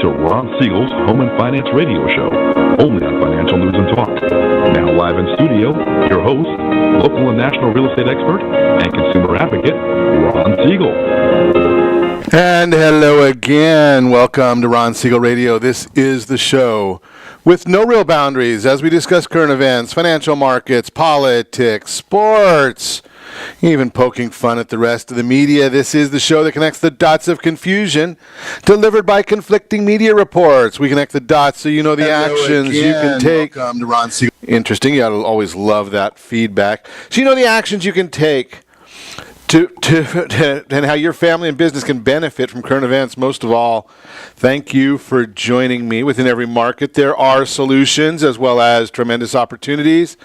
to Ron Siegel's Home and Finance Radio Show, only on Financial News and Talk. Now live in studio, your host, local and national real estate expert and consumer advocate, Ron Siegel. And hello again. Welcome to Ron Siegel Radio. This is the show with no real boundaries as we discuss current events, financial markets, politics, sports, even poking fun at the rest of the media. This is the show that connects the dots of confusion delivered by conflicting media reports. We connect the dots so you know the actions you can take. Welcome to Ron Siegel. Interesting. You gotta always love that feedback. So you know the actions you can take to and how your family and business can benefit from current events. Most of all, thank you for joining me. Within every market, there are solutions as well as tremendous opportunities.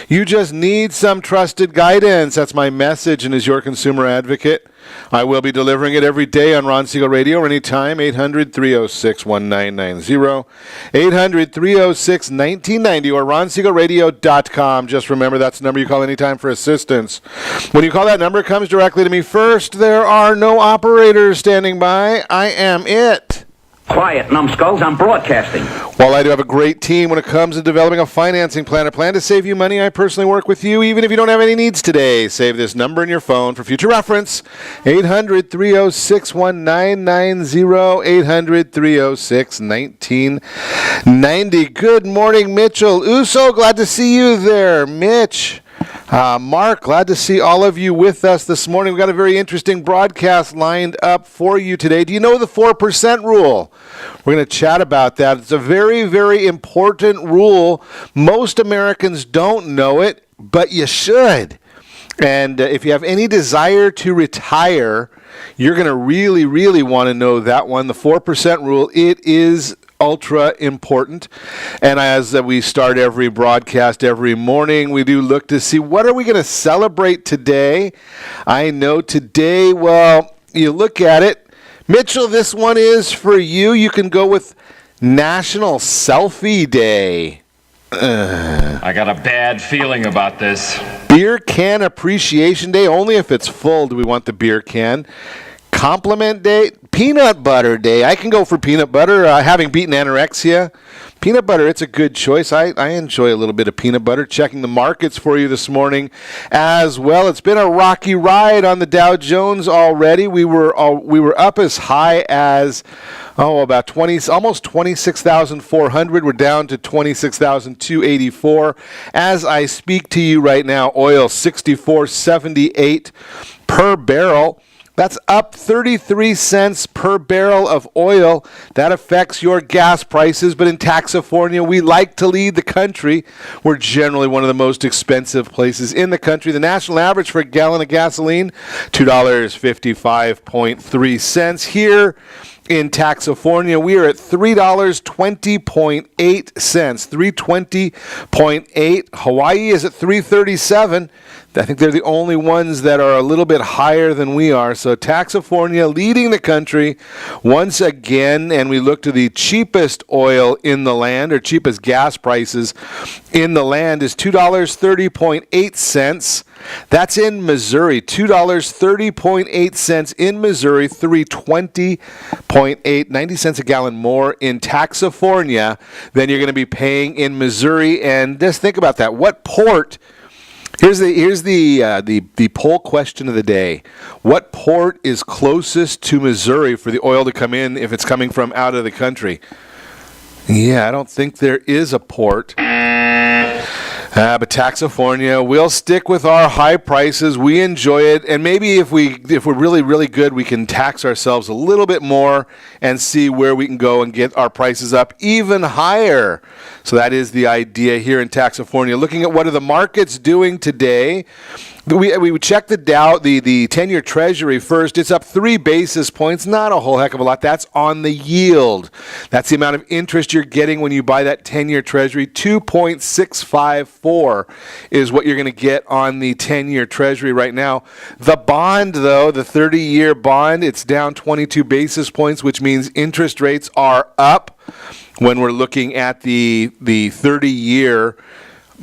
You just need some trusted guidance. That's my message, and as your consumer advocate, I will be delivering it every day on Ron Siegel Radio or anytime, 800-306-1990, 800-306-1990, or ronsiegelradio.com. Just remember, that's the number you call anytime for assistance. When you call that number, it comes directly to me first. There are no operators standing by. I am it. Quiet, numbskulls, I'm broadcasting. While I do have a great team when it comes to developing a financing plan, a plan to save you money, I personally work with you even if you don't have any needs today. Save this number in your phone for future reference, 800-306-1990, 800-306-1990. Good morning, Mitchell Uso. Glad to see you there, Mitch. Mark, glad to see all of you with us this morning. We've got a very interesting broadcast lined up for you today. Do you know the 4% rule? We're going to chat about that. It's a very, very important rule. Most Americans don't know it, but you should. And if you have any desire to retire, you're going to really, really want to know that one. The 4% rule, it is ultra important. And as we start every broadcast every morning, we do look to see what are we going to celebrate today. I know today, well, you look at it. Mitchell, this one is for you. You can go with National Selfie Day. I got a bad feeling about this. Beer Can Appreciation Day, only if it's full do we want the beer can. Compliment Day, Peanut Butter Day. I can go for peanut butter, having beaten anorexia. Peanut butter, it's a good choice. I enjoy a little bit of peanut butter. Checking the markets for you this morning as well. It's been a rocky ride on the Dow Jones already. We were up as high as about 20, almost 26,400. We're down to 26,284. As I speak to you right now, oil 64.78 per barrel. That's up 33 cents per barrel of oil. That affects your gas prices, but in Taxifornia, we like to lead the country. We're generally one of the most expensive places in the country. The national average for a gallon of gasoline, $2.55.3. Here in Taxifornia, we are at $3.20.8. $3.20.8. Hawaii is at $3.37. I think they're the only ones that are a little bit higher than we are. So Taxifornia leading the country once again, and we look to the cheapest oil in the land, or cheapest gas prices in the land, is $2.30.8. That's in Missouri, $2.30.8 in Missouri, $3.20.8, 90 cents a gallon more in Taxifornia than you're going to be paying in Missouri. And just think about that. What port? Here's the poll question of the day. What port is closest to Missouri for the oil to come in if it's coming from out of the country? Yeah, I don't think there is a port. But Taxifornia, we'll stick with our high prices. We enjoy it, and maybe if we're really, really good, we can tax ourselves a little bit more and see where we can go and get our prices up even higher. So that is the idea here in Taxifornia. Looking at what are the markets doing today. We check the Dow, the 10-year Treasury first. It's up 3 basis points, not a whole heck of a lot. That's on the yield. That's the amount of interest you're getting when you buy that 10-year Treasury. 2.654 is what you're going to get on the 10-year Treasury right now. The bond, though, the 30-year bond, it's down 22 basis points, which means interest rates are up when we're looking at the 30-year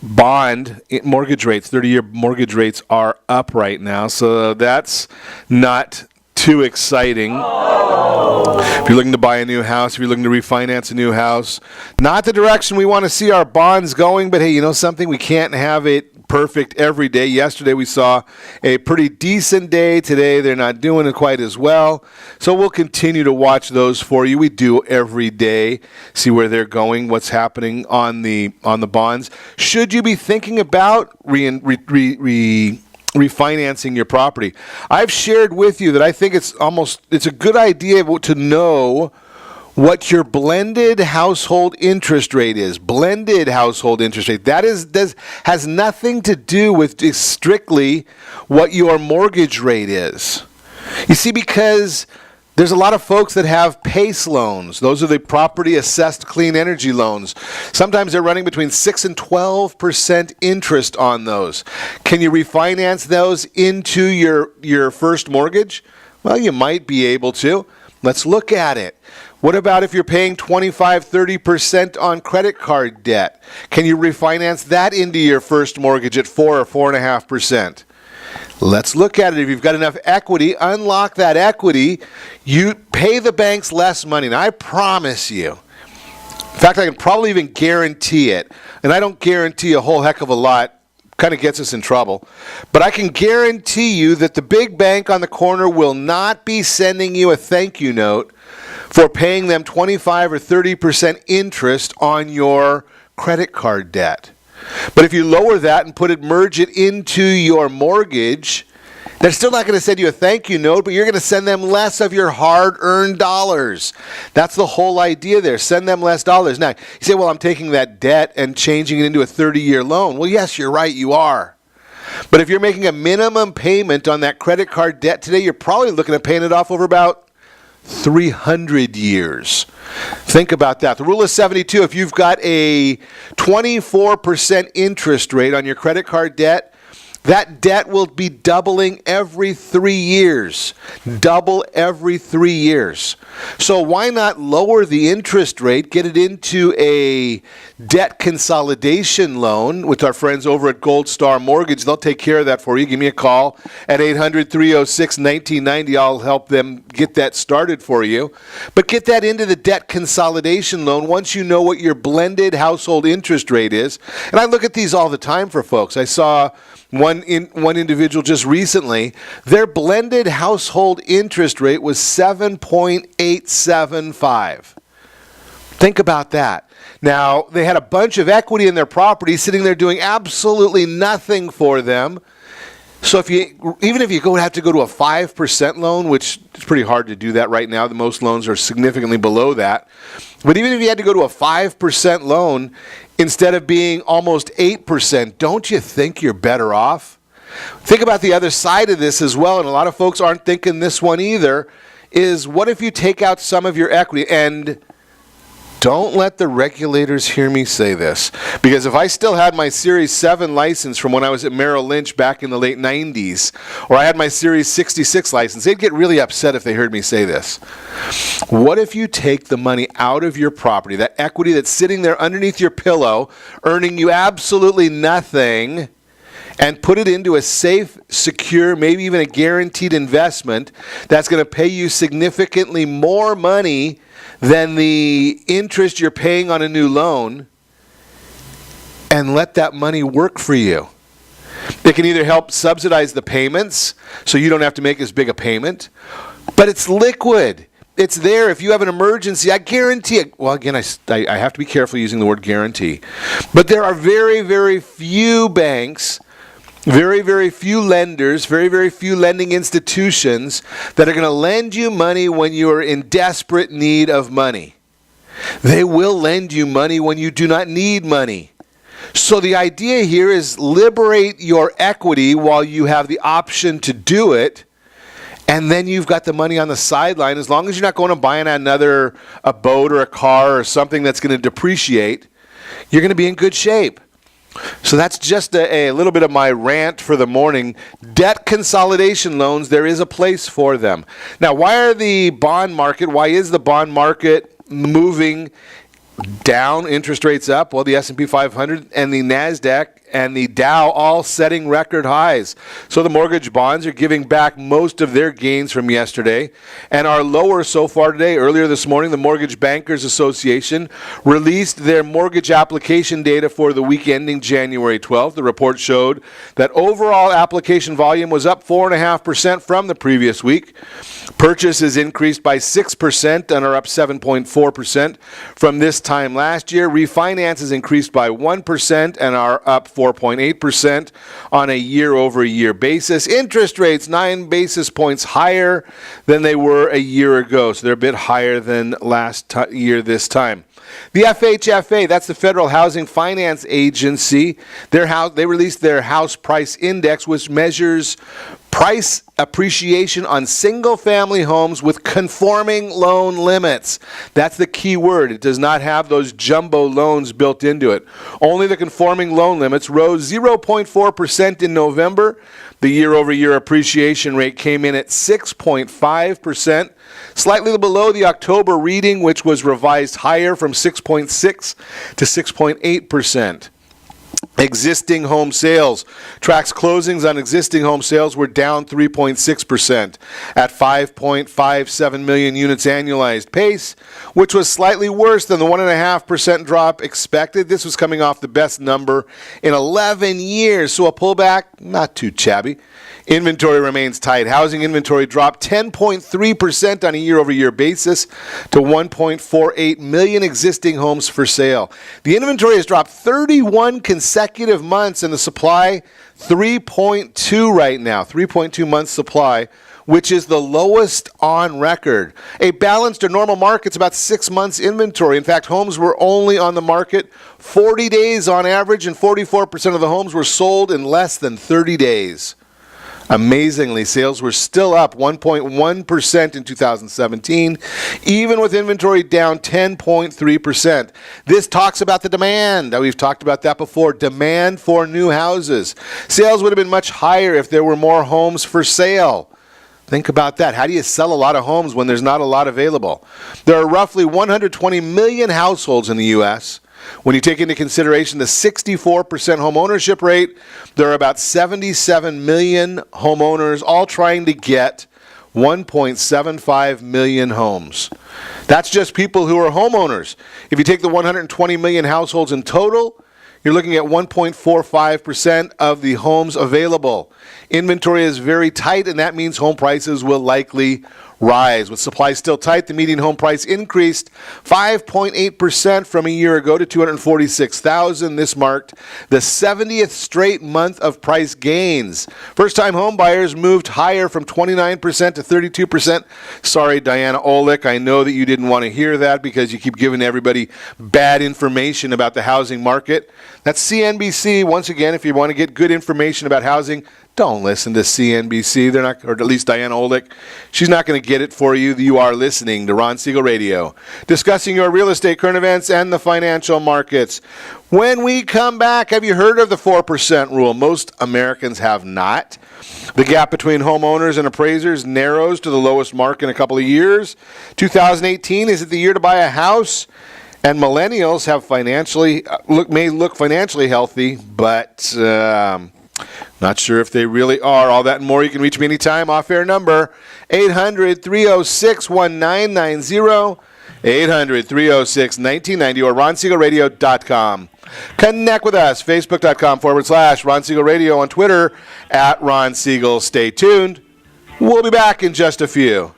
bond mortgage rates. 30-year mortgage rates are up right now, so that's not too exciting. If If you're looking to buy a new house, if you're looking to refinance a new house, not the direction we want to see our bonds going, but hey, you know something? We can't have it perfect every day. Yesterday we saw a pretty decent day. Today they're not doing it quite as well. So we'll continue to watch those for you. We do every day, see where they're going, what's happening on the bonds. Should you be thinking about refinancing your property? I've shared with you that I think it's a good idea to know what your blended household interest rate is. Blended household interest rate. That has nothing to do with strictly what your mortgage rate is. You see, because there's a lot of folks that have PACE loans. Those are the property assessed clean energy loans. Sometimes they're running between 6 and 12% interest on those. Can you refinance those into your first mortgage? Well, you might be able to. Let's look at it. What about if you're paying 25-30% on credit card debt? Can you refinance that into your first mortgage at 4 or 4.5%? Let's look at it. If you've got enough equity, unlock that equity. You pay the banks less money. Now, I promise you. In fact, I can probably even guarantee it. And I don't guarantee a whole heck of a lot. Kind of gets us in trouble. But I can guarantee you that the big bank on the corner will not be sending you a thank you note for paying them 25 or 30% interest on your credit card debt. But if you lower that and merge it into your mortgage, they're still not going to send you a thank you note, but you're going to send them less of your hard-earned dollars. That's the whole idea there. Send them less dollars. Now, you say, well, I'm taking that debt and changing it into a 30-year loan. Well, yes, you're right, you are. But if you're making a minimum payment on that credit card debt today, you're probably looking at paying it off over about 300 years. Think about that. The rule of 72, if you've got a 24% interest rate on your credit card debt, that debt will be doubling every 3 years. Double every 3 years. So why not lower the interest rate, get it into a debt consolidation loan with our friends over at Gold Star Mortgage. They'll take care of that for you. Give me a call at 800-306-1990. I'll help them get that started for you. But get that into the debt consolidation loan once you know what your blended household interest rate is. And I look at these all the time for folks. I saw one individual just recently, their blended household interest rate was 7.875. Think about that. Now, they had a bunch of equity in their property sitting there doing absolutely nothing for them. So even if you have to go to a 5% loan, which is pretty hard to do that right now, the most loans are significantly below that. But even if you had to go to a 5% loan instead of being almost 8%, don't you think you're better off? Think about the other side of this as well, and a lot of folks aren't thinking this one either, is what if you take out some of your equity? And don't let the regulators hear me say this, because if I still had my Series 7 license from when I was at Merrill Lynch back in the late 90s, or I had my Series 66 license, they'd get really upset if they heard me say this. What if you take the money out of your property, that equity that's sitting there underneath your pillow, earning you absolutely nothing, and put it into a safe, secure, maybe even a guaranteed investment that's going to pay you significantly more money than the interest you're paying on a new loan, and let that money work for you. It can either help subsidize the payments so you don't have to make as big a payment, but it's liquid. It's there. If you have an emergency, I guarantee it. Well, again, I have to be careful using the word guarantee. But there are very, very few banks, very, very few lenders, very, very few lending institutions that are going to lend you money when you are in desperate need of money. They will lend you money when you do not need money. So the idea here is liberate your equity while you have the option to do it, and then you've got the money on the sideline. As long as you're not going to buy a boat or a car or something that's going to depreciate, you're going to be in good shape. So that's just a little bit of my rant for the morning. Debt consolidation loans, there is a place for them. Now, why is the bond market moving down, interest rates up? Well, the S&P 500 and the NASDAQ and the Dow all setting record highs. So the mortgage bonds are giving back most of their gains from yesterday and are lower so far today. Earlier this morning, the Mortgage Bankers Association released their mortgage application data for the week ending January 12th. The report showed that overall application volume was up 4.5% from the previous week. Purchases increased by 6% and are up 7.4% from this time last year. Refinances increased by 1% and are up 4.8% on a year-over-year basis. Interest rates 9 basis points higher than they were a year ago, so they're a bit higher than last year this time. The FHFA, that's the Federal Housing Finance Agency, they released their House Price Index, which measures price appreciation on single-family homes with conforming loan limits. That's the key word. It does not have those jumbo loans built into it. Only the conforming loan limits rose 0.4% in November. The year-over-year appreciation rate came in at 6.5%, slightly below the October reading, which was revised higher from 6.6 to 6.8%. Existing home sales tracks closings on existing home sales were down 3.6% at 5.57 million units annualized pace, which was slightly worse than the 1.5% drop expected. This was coming off the best number in 11 years, so a pullback, not too shabby. Inventory remains tight. Housing inventory dropped 10.3% on a year-over-year basis to 1.48 million existing homes for sale. The inventory has dropped 31 consecutive months, and the supply 3.2 right now, 3.2 months supply, which is the lowest on record. A balanced or normal market's about 6 months inventory. In fact, homes were only on the market 40 days on average, and 44% of the homes were sold in less than 30 days. Amazingly, sales were still up 1.1% in 2017, even with inventory down 10.3%. This talks about the demand. Now, we've talked about that before. Demand for new houses. Sales would have been much higher if there were more homes for sale. Think about that. How do you sell a lot of homes when there's not a lot available? There are roughly 120 million households in the U.S. When you take into consideration the 64% home ownership rate, there are about 77 million homeowners all trying to get 1.75 million homes. That's just people who are homeowners. If you take the 120 million households in total, you're looking at 1.45% of the homes available. Inventory is very tight, and that means home prices will likely rise. With supply still tight, the median home price increased 5.8% from a year ago to $246,000. This marked the 70th straight month of price gains. First-time home buyers moved higher from 29% to 32%. Sorry, Diana Olick, I know that you didn't want to hear that because you keep giving everybody bad information about the housing market. That's CNBC. Once again, if you want to get good information about housing, don't listen to CNBC. They're not, or at least Diana Olick. She's not going to get it for you. You are listening to Ron Siegel Radio, discussing your real estate, current events, and the financial markets. When we come back, have you heard of the 4% rule? Most Americans have not. The gap between homeowners and appraisers narrows to the lowest mark in a couple of years. 2018, is it the year to buy a house? And millennials have may look financially healthy, but not sure if they really are. All that and more. You can reach me anytime. Off-air number, 800-306-1990, 800-306-1990, or RonSiegelRadio.com. Connect with us, Facebook.com/Ron Siegel Radio, on Twitter @Ron Siegel. Stay tuned. We'll be back in just a few.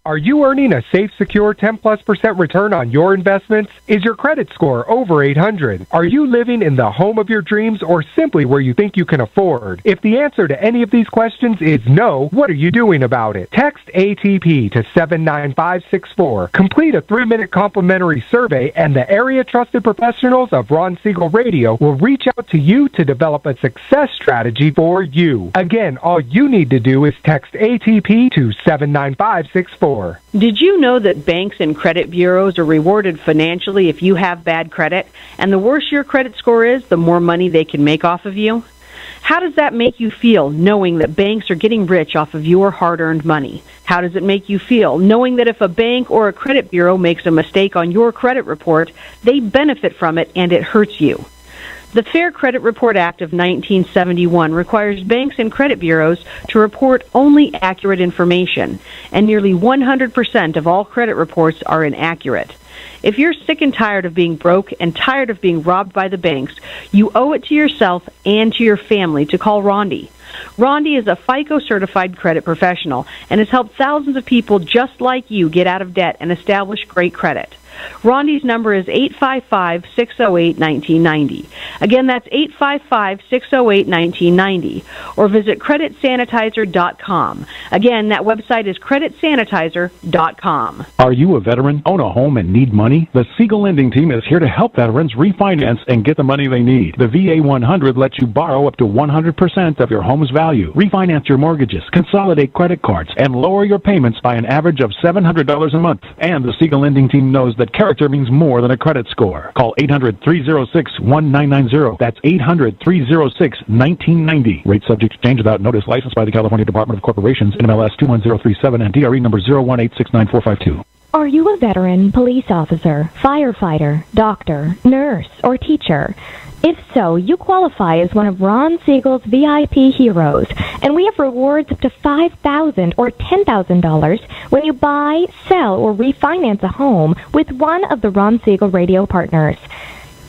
Are you earning a safe, secure 10+% return on your investments? Is your credit score over 800? Are you living in the home of your dreams or simply where you think you can afford? If the answer to any of these questions is no, what are you doing about it? Text ATP to 79564. Complete a 3-minute complimentary survey, and the area trusted professionals of Ron Siegel Radio will reach out to you to develop a success strategy for you. Again, all you need to do is text ATP to 79564. Did you know that banks and credit bureaus are rewarded financially if you have bad credit? And the worse your credit score is, the more money they can make off of you? How does that make you feel, knowing that banks are getting rich off of your hard-earned money? How does it make you feel, knowing that if a bank or a credit bureau makes a mistake on your credit report, they benefit from it and it hurts you? The Fair Credit Report Act of 1971 requires banks and credit bureaus to report only accurate information, and nearly 100% of all credit reports are inaccurate. If you're sick and tired of being broke and tired of being robbed by the banks, you owe it to yourself and to your family to call Rondi. Rondi is a FICO-certified credit professional and has helped thousands of people just like you get out of debt and establish great credit. Rondi's number is 855-608-1990. Again, that's 855-608-1990. Or visit creditsanitizer.com. Again, that website is creditsanitizer.com. Are you a veteran, own a home, and need money? The Siegel lending team is here to help veterans refinance and get the money they need. The VA 100 lets you borrow up to 100% of your home's value, refinance your mortgages, consolidate credit cards, and lower your payments by an average of $700 a month. And the Siegel lending team knows that character means more than a credit score. Call 800-306-1990. That's 800-306-1990. Rate subject to change without notice. Licensed by the California Department of Corporations, NMLS 21037 and DRE number 018694552. Are you a veteran, police officer, firefighter, doctor, nurse, or teacher? If so, you qualify as one of Ron Siegel's VIP heroes, and we have rewards up to $5,000 or $10,000 when you buy, sell, or refinance a home with one of the Ron Siegel radio partners.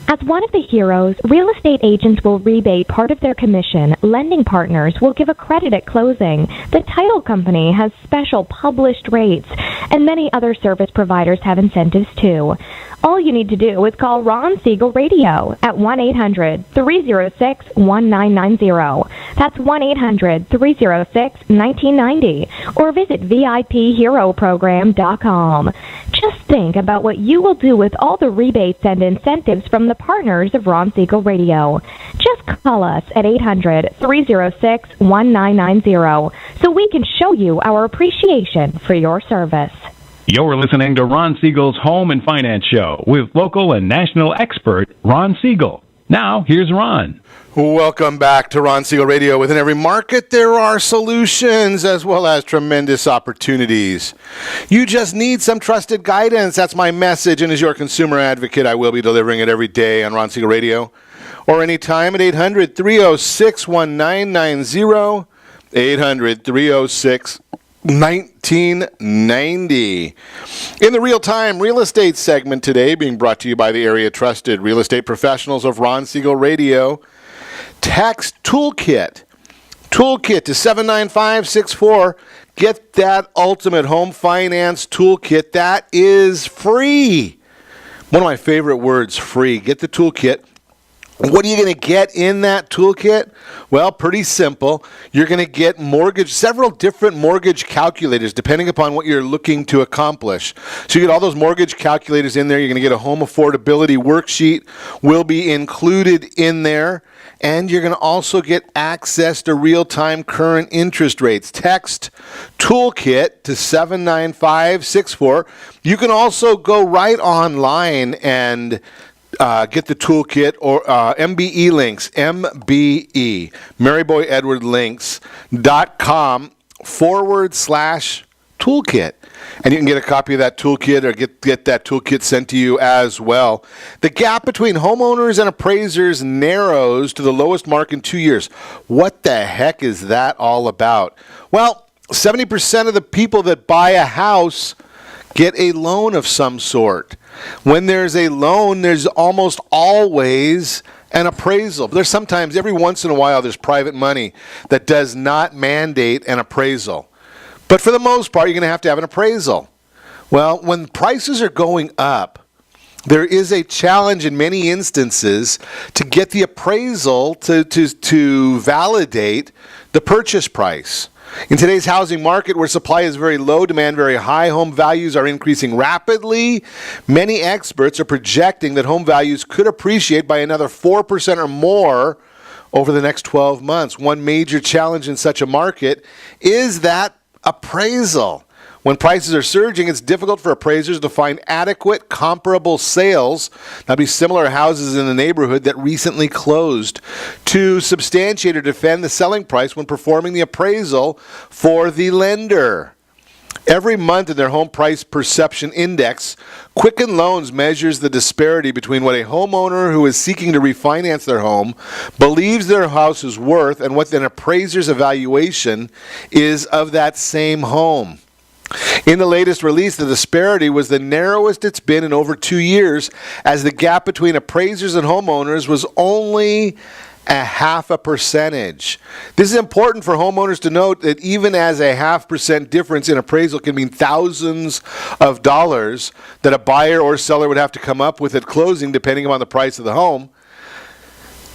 As one of the heroes, real estate agents will rebate part of their commission. Lending partners will give a credit at closing. The title company has special published rates, and many other service providers have incentives too. All you need to do is call Ron Siegel Radio at 1-800-306-1990. That's 1-800-306-1990. Or visit VIPHeroProgram.com. Just think about what you will do with all the rebates and incentives from the partners of Ron Siegel Radio. Just call us at 800-306-1990 so we can show you our appreciation for your service. You're listening to Ron Siegel's Home and Finance Show with local and national expert Ron Siegel. Now, here's Ron. Welcome back to Ron Siegel Radio. Within every market, there are solutions as well as tremendous opportunities. You just need some trusted guidance. That's my message. And as your consumer advocate, I will be delivering it every day on Ron Siegel Radio or anytime at 800-306-1990, 800-306-1990. In the real-time real estate segment today, being brought to you by the area trusted real estate professionals of Ron Siegel Radio, Tax Toolkit to 79564. Get that ultimate home finance toolkit. That is free. One of my favorite words, free. Get the toolkit. What are you going to get in that toolkit? Well, pretty simple. You're going to get several different mortgage calculators depending upon what you're looking to accomplish. So you get all those mortgage calculators in there. You're going to get a home affordability worksheet will be included in there. And you're going to also get access to real-time current interest rates. Text Toolkit to 79564. You can also go right online and get the toolkit or MBE links, MBE, maryboyedwardlinks.com/toolkit. And you can get a copy of that toolkit or get that toolkit sent to you as well. The gap between homeowners and appraisers narrows to the lowest mark in 2 years. What the heck is that all about? Well, 70% of the people that buy a house get a loan of some sort. When there's a loan, there's almost always an appraisal. There's sometimes, every once in a while, there's private money that does not mandate an appraisal. But for the most part, you're going to have an appraisal. Well, when prices are going up, there is a challenge in many instances to get the appraisal to validate the purchase price. In today's housing market, where supply is very low, demand very high, home values are increasing rapidly. Many experts are projecting that home values could appreciate by another 4% or more over the next 12 months. One major challenge in such a market is that appraisal. When prices are surging, it's difficult for appraisers to find adequate, comparable sales, that'd be similar houses in the neighborhood that recently closed, to substantiate or defend the selling price when performing the appraisal for the lender. Every month in their home price perception index, Quicken Loans measures the disparity between what a homeowner who is seeking to refinance their home believes their house is worth and what an appraiser's evaluation is of that same home. In the latest release, the disparity was the narrowest it's been in over 2 years, as the gap between appraisers and homeowners was only 0.5%. This is important for homeowners to note that even as a 0.5% difference in appraisal can mean thousands of dollars that a buyer or seller would have to come up with at closing, depending on the price of the home,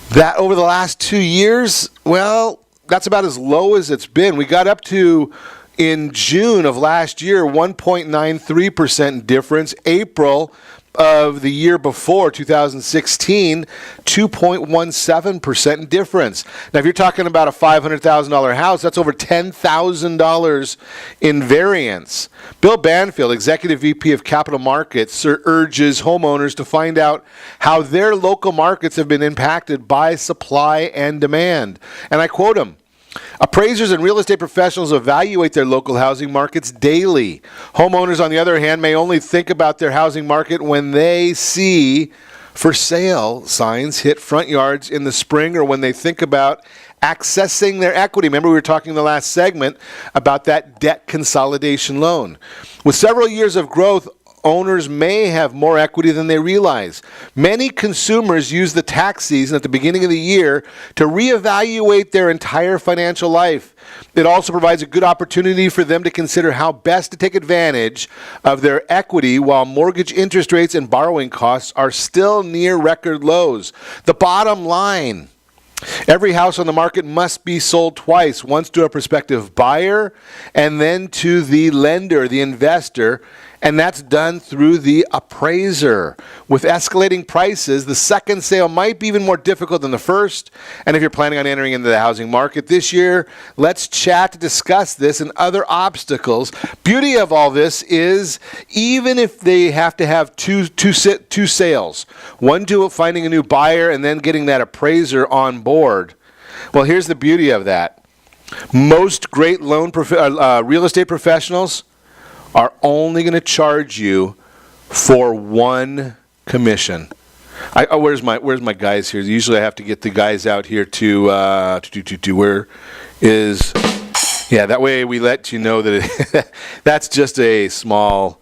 that over the last 2 years, well, that's about as low as it's been. We got up to, in June of last year, 1.93% difference. April of the year before, 2016, 2.17% difference. Now, if you're talking about a $500,000 house, that's over $10,000 in variance. Bill Banfield, Executive VP of Capital Markets, urges homeowners to find out how their local markets have been impacted by supply and demand. And I quote him, "Appraisers and real estate professionals evaluate their local housing markets daily. Homeowners, on the other hand, may only think about their housing market when they see for sale signs hit front yards in the spring, or when they think about accessing their equity." Remember, we were talking in the last segment about that debt consolidation loan. With several years of growth, owners may have more equity than they realize. Many consumers use the tax season at the beginning of the year to reevaluate their entire financial life. It also provides a good opportunity for them to consider how best to take advantage of their equity while mortgage interest rates and borrowing costs are still near record lows. The bottom line: every house on the market must be sold twice, once to a prospective buyer and then to the lender, the investor, and that's done through the appraiser. With escalating prices, the second sale might be even more difficult than the first. And if you're planning on entering into the housing market this year, let's chat to discuss this and other obstacles. Beauty of all this is, even if they have to have two sales, one to finding a new buyer and then getting that appraiser on board, well, here's the beauty of that. Most great real estate professionals are only going to charge you for one commission. Where's my guys here? Usually I have to get the guys out here to where is, yeah, that way we let you know that that's just a small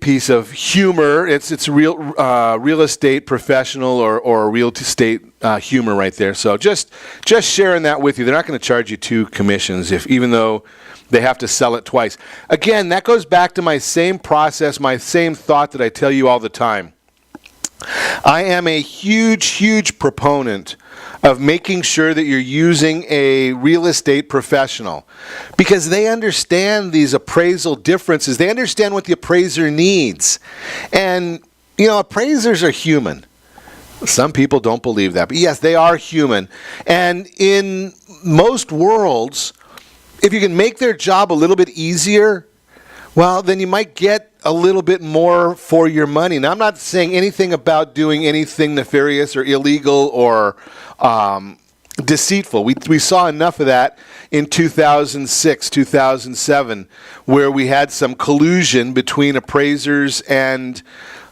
piece of humor. It's real estate professional or real estate humor right there. So just sharing that with you. They're not going to charge you 2 commissions even though they have to sell it twice. Again, that goes back to my same process, my same thought that I tell you all the time. I am a huge proponent of making sure that you're using a real estate professional, because they understand these appraisal differences. They understand what the appraiser needs. And, appraisers are human. Some people don't believe that, but yes, they are human. And in most worlds, if you can make their job a little bit easier, well, then you might get a little bit more for your money. Now, I'm not saying anything about doing anything nefarious or illegal or deceitful. We saw enough of that in 2006, 2007, where we had some collusion between appraisers and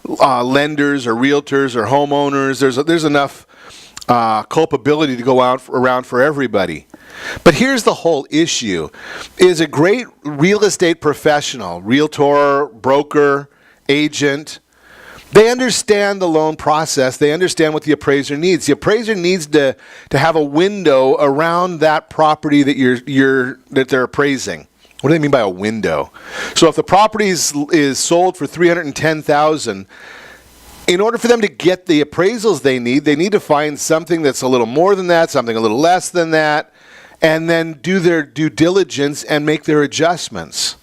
lenders or realtors or homeowners. There's enough culpability to go around for everybody. But here's the whole issue. Is a great real estate professional, realtor, broker, agent, they understand the loan process. They understand what the appraiser needs. The appraiser needs to have a window around that property that they're appraising. What do they mean by a window? So if the property is sold for $310,000, in order for them to get the appraisals they need to find something that's a little more than that, something a little less than that, and then do their due diligence and make their adjustments.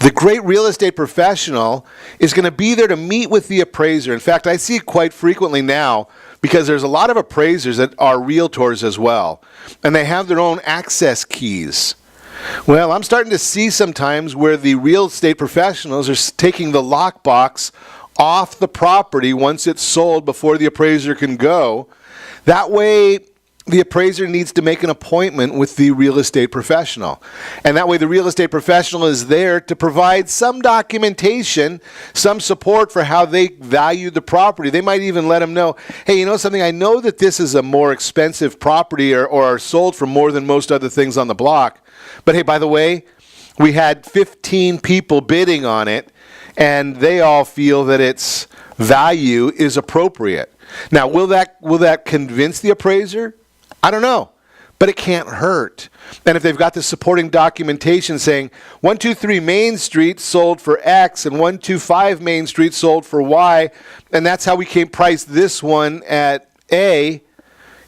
The great real estate professional is going to be there to meet with the appraiser. In fact, I see it quite frequently now because there's a lot of appraisers that are realtors as well, and they have their own access keys. Well, I'm starting to see sometimes where the real estate professionals are taking the lockbox off the property once it's sold before the appraiser can go. That way, the appraiser needs to make an appointment with the real estate professional. And that way the real estate professional is there to provide some documentation, some support for how they value the property. They might even let them know, hey, you know something, I know that this is a more expensive property or sold for more than most other things on the block. But hey, by the way, we had 15 people bidding on it, and they all feel that its value is appropriate. Now, will that convince the appraiser? I don't know, but it can't hurt. And if they've got the supporting documentation saying 123 Main Street sold for X and 125 Main Street sold for Y, and that's how we priced this one at A,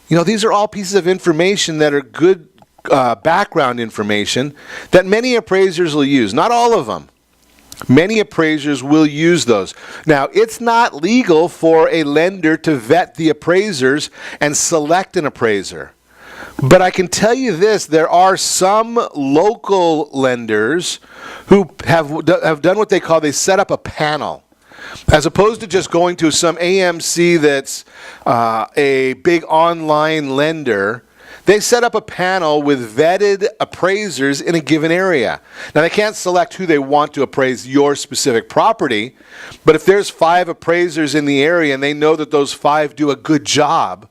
these are all pieces of information that are good background information that many appraisers will use. Not all of them. Many appraisers will use those. Now, it's not legal for a lender to vet the appraisers and select an appraiser. But I can tell you this, there are some local lenders who have done what they set up a panel. As opposed to just going to some AMC that's a big online lender, they set up a panel with vetted appraisers in a given area. Now, they can't select who they want to appraise your specific property, but if there's 5 appraisers in the area and they know that those 5 do a good job,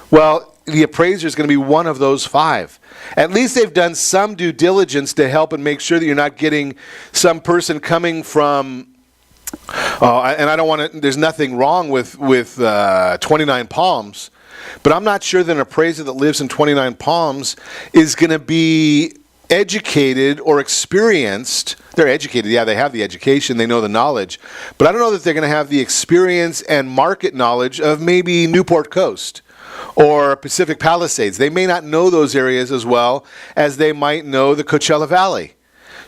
well, the appraiser is going to be one of those 5. At least they've done some due diligence to help and make sure that you're not getting some person coming from and I don't want to, there's nothing wrong with 29 Palms, but I'm not sure that an appraiser that lives in 29 Palms is going to be educated or experienced. They're educated, yeah, they have the education, they know the knowledge, but I don't know that they're going to have the experience and market knowledge of maybe Newport Coast or Pacific Palisades. They may not know those areas as well as they might know the Coachella Valley.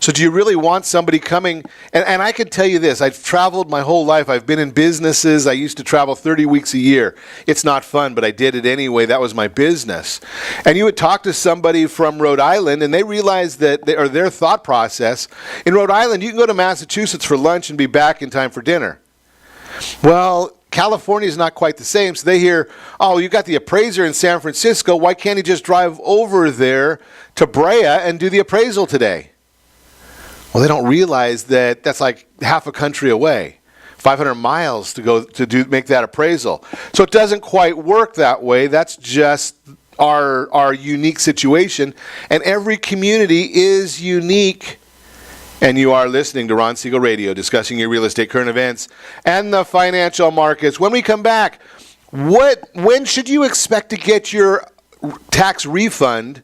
So do you really want somebody coming? And I can tell you this, I've traveled my whole life. I've been in businesses. I used to travel 30 weeks a year. It's not fun, but I did it anyway. That was my business. And you would talk to somebody from Rhode Island, and they realized that, their thought process, in Rhode Island, you can go to Massachusetts for lunch and be back in time for dinner. Well, California is not quite the same. So they hear, oh, you got the appraiser in San Francisco. Why can't he just drive over there to Brea and do the appraisal today? Well, they don't realize that that's like half a country away, 500 miles to go to make that appraisal. So it doesn't quite work that way. That's just our unique situation. And every community is unique. And you are listening to Ron Siegel Radio, discussing your real estate current events and the financial markets. When we come back, when should you expect to get your tax refund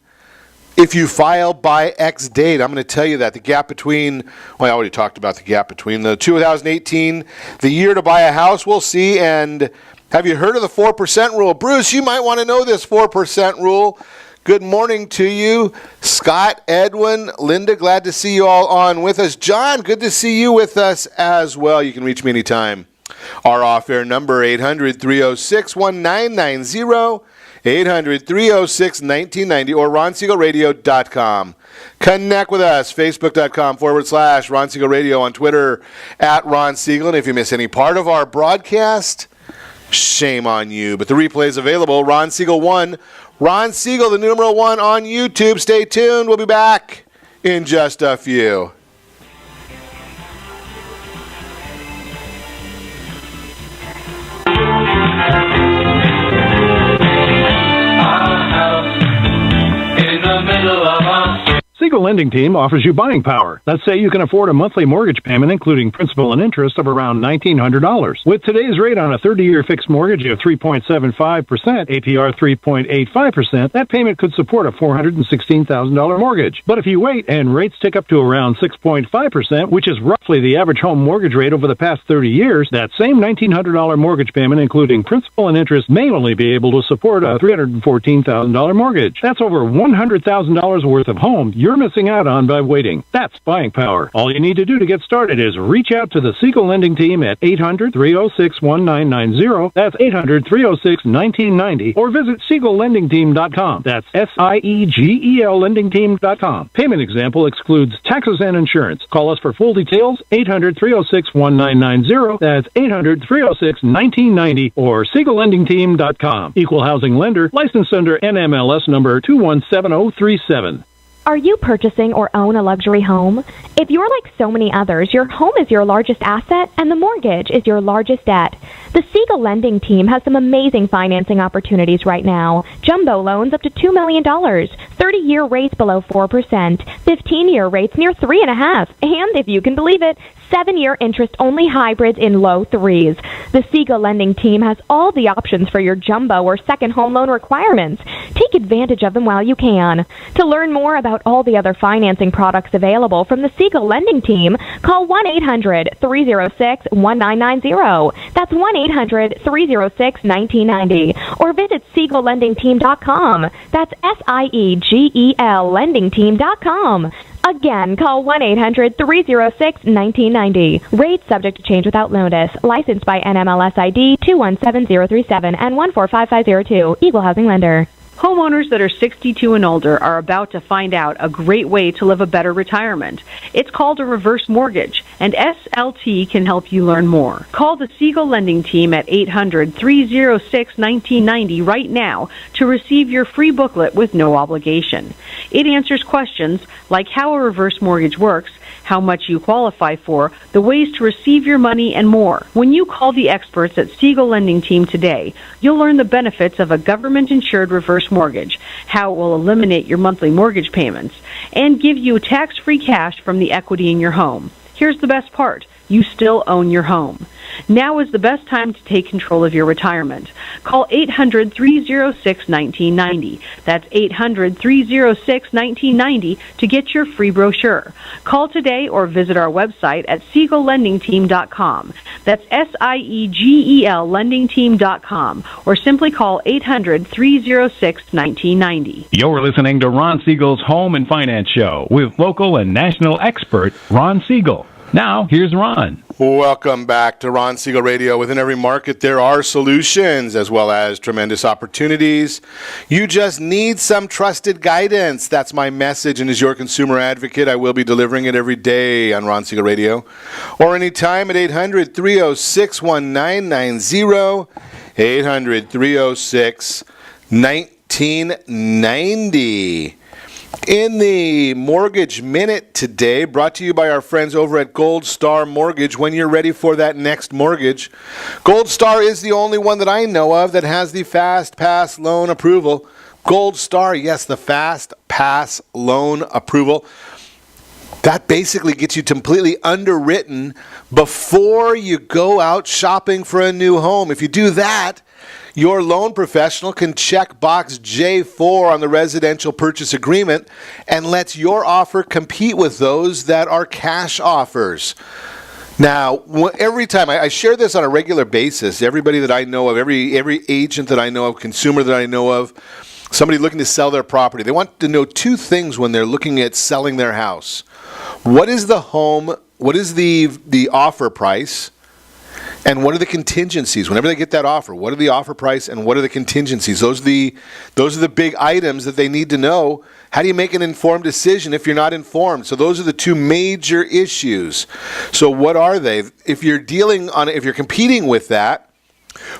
if you file by X date? I'm going to tell you that. The gap between, I already talked about the gap between the 2018, the year to buy a house, we'll see. And have you heard of the 4% rule? Bruce, you might want to know this 4% rule. Good morning to you. Scott, Edwin, Linda, glad to see you all on with us. John, good to see you with us as well. You can reach me anytime. Our off-air number, 800-306-1990. 800-306-1990 or RonSiegelRadio.com. Connect with us, Facebook.com/Ron Siegel Radio, on Twitter @Ron Siegel. And if you miss any part of our broadcast, shame on you. But the replay is available, Ron Siegel 1, Ron Siegel, the numeral 1 on YouTube. Stay tuned. We'll be back in just a few. Siegel Lending Team offers you buying power. Let's say you can afford a monthly mortgage payment, including principal and interest, of around $1,900. With today's rate on a 30-year fixed mortgage of 3.75%, APR 3.85%, that payment could support a $416,000 mortgage. But if you wait and rates tick up to around 6.5%, which is roughly the average home mortgage rate over the past 30 years, that same $1,900 mortgage payment, including principal and interest, may only be able to support a $314,000 mortgage. That's over $100,000 worth of home you're missing out on by waiting. That's buying power. All you need to do to get started is reach out to the Siegel Lending Team at 800-306-1990. That's 800-306-1990. Or visit SiegelLendingTeam.com. That's SIEGEL LendingTeam.com. Payment example excludes taxes and insurance. Call us for full details, 800-306-1990. That's 800-306-1990 or SiegelLendingTeam.com. Equal housing lender, licensed under NMLS number 217037. Are you purchasing or own a luxury home? If you're like so many others, your home is your largest asset and the mortgage is your largest debt. The Siegel Lending Team has some amazing financing opportunities right now. Jumbo loans up to $2 million, 30-year rates below 4%, 15-year rates near 3.5%, and if you can believe it, 7-year interest-only hybrids in low 3s. The Siegel Lending Team has all the options for your jumbo or second home loan requirements. Take advantage of them while you can. To learn more about all the other financing products available from the Siegel Lending Team, call 1-800-306-1990. That's 1-800-306-1990. Or visit SiegelLendingTeam.com. That's SIEGEL LendingTeam.com. Again, call 1-800-306-1990. Rates subject to change without notice. Licensed by NMLS ID 217037 and 145502. Equal housing lender. Homeowners that are 62 and older are about to find out a great way to live a better retirement. It's called a reverse mortgage, and SLT can help you learn more. Call the Siegel Lending Team at 800-306-1990 right now to receive your free booklet with no obligation. It answers questions like how a reverse mortgage works, how much you qualify for, the ways to receive your money, and more. When you call the experts at Siegel Lending Team today, you'll learn the benefits of a government-insured reverse mortgage, how it will eliminate your monthly mortgage payments, and give you tax-free cash from the equity in your home. Here's the best part. You still own your home. Now is the best time to take control of your retirement. Call 800-306-1990. That's 800-306-1990 to get your free brochure. Call today or visit our website at SiegelLendingTeam.com. That's SIEGEL LendingTeam.com. Or simply call 800-306-1990. You're listening to Ron Siegel's Home and Finance Show with local and national expert Ron Siegel. Now, here's Ron. Welcome back to Ron Siegel Radio. Within every market, there are solutions as well as tremendous opportunities. You just need some trusted guidance. That's my message, and as your consumer advocate, I will be delivering it every day on Ron Siegel Radio or anytime at 800-306-1990, 800-306-1990. In the Mortgage Minute today, brought to you by our friends over at Gold Star Mortgage. When you're ready for that next mortgage, Gold Star is the only one that I know of that has the Fast Pass Loan Approval. Gold Star, yes, the Fast Pass Loan Approval. That basically gets you completely underwritten before you go out shopping for a new home. If you do that, your loan professional can check box J4 on the residential purchase agreement and lets your offer compete with those that are cash offers. Now, every time, I share this on a regular basis, everybody that I know of, every agent that I know of, consumer that I know of, somebody looking to sell their property, they want to know two things when they're looking at selling their house. What is the home, what is the offer price? And what are the contingencies? Whenever they get that offer, what are the offer price and what are the contingencies? Those are the big items that they need to know. How do you make an informed decision if you're not informed? So those are the two major issues. So what are they? If you're competing with that,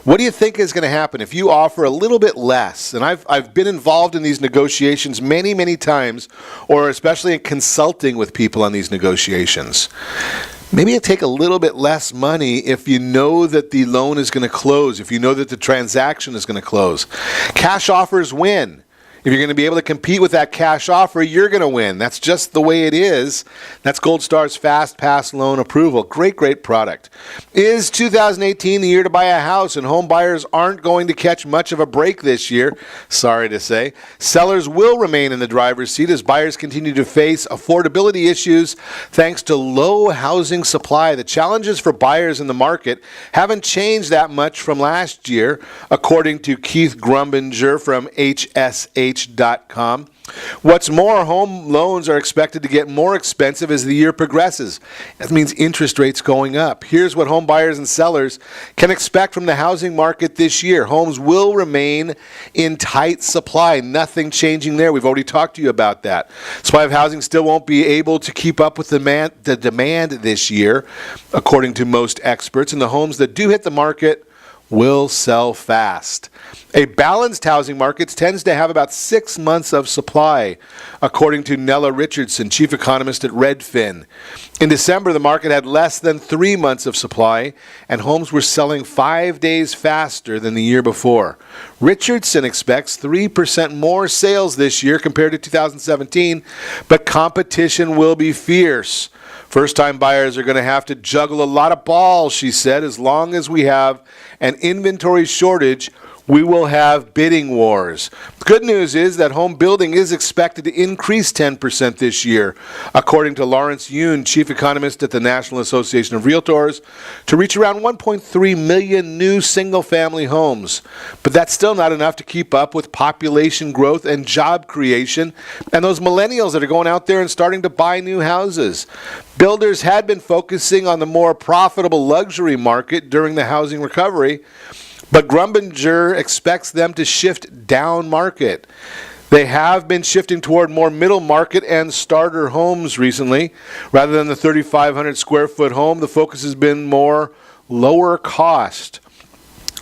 what do you think is going to happen if you offer a little bit less? And I've been involved in these negotiations many, many times, or especially in consulting with people on these negotiations. Maybe you take a little bit less money if you know that the loan is going to close, if you know that the transaction is going to close. Cash offers win. If you're going to be able to compete with that cash offer, you're going to win. That's just the way it is. That's Gold Star's Fast Pass Loan Approval. Great, great product. Is 2018 the year to buy a house, and home buyers aren't going to catch much of a break this year? Sorry to say. Sellers will remain in the driver's seat as buyers continue to face affordability issues thanks to low housing supply. The challenges for buyers in the market haven't changed that much from last year, according to Keith Grumbinger from HSH.com. What's more, home loans are expected to get more expensive as the year progresses. That means interest rates going up. Here's what home buyers and sellers can expect from the housing market this year. Homes will remain in tight supply. Nothing changing there. We've already talked to you about that. Supply of housing still won't be able to keep up with the demand this year, according to most experts. And the homes that do hit the market will sell fast. A balanced housing market tends to have about 6 months of supply, according to Nella Richardson, chief economist at Redfin. In December, the market had less than 3 months of supply, and homes were selling 5 days faster than the year before. Richardson expects 3% more sales this year compared to 2017, but competition will be fierce. First-time buyers are going to have to juggle a lot of balls, she said. As long as we have an inventory shortage, we will have bidding wars. The good news is that home building is expected to increase 10% this year, according to Lawrence Yoon, chief economist at the National Association of Realtors, to reach around 1.3 million new single-family homes. But that's still not enough to keep up with population growth and job creation and those millennials that are going out there and starting to buy new houses. Builders had been focusing on the more profitable luxury market during the housing recovery, but Grumbinger expects them to shift down market. They have been shifting toward more middle market and starter homes recently. Rather than the 3,500 square foot home, the focus has been more lower cost.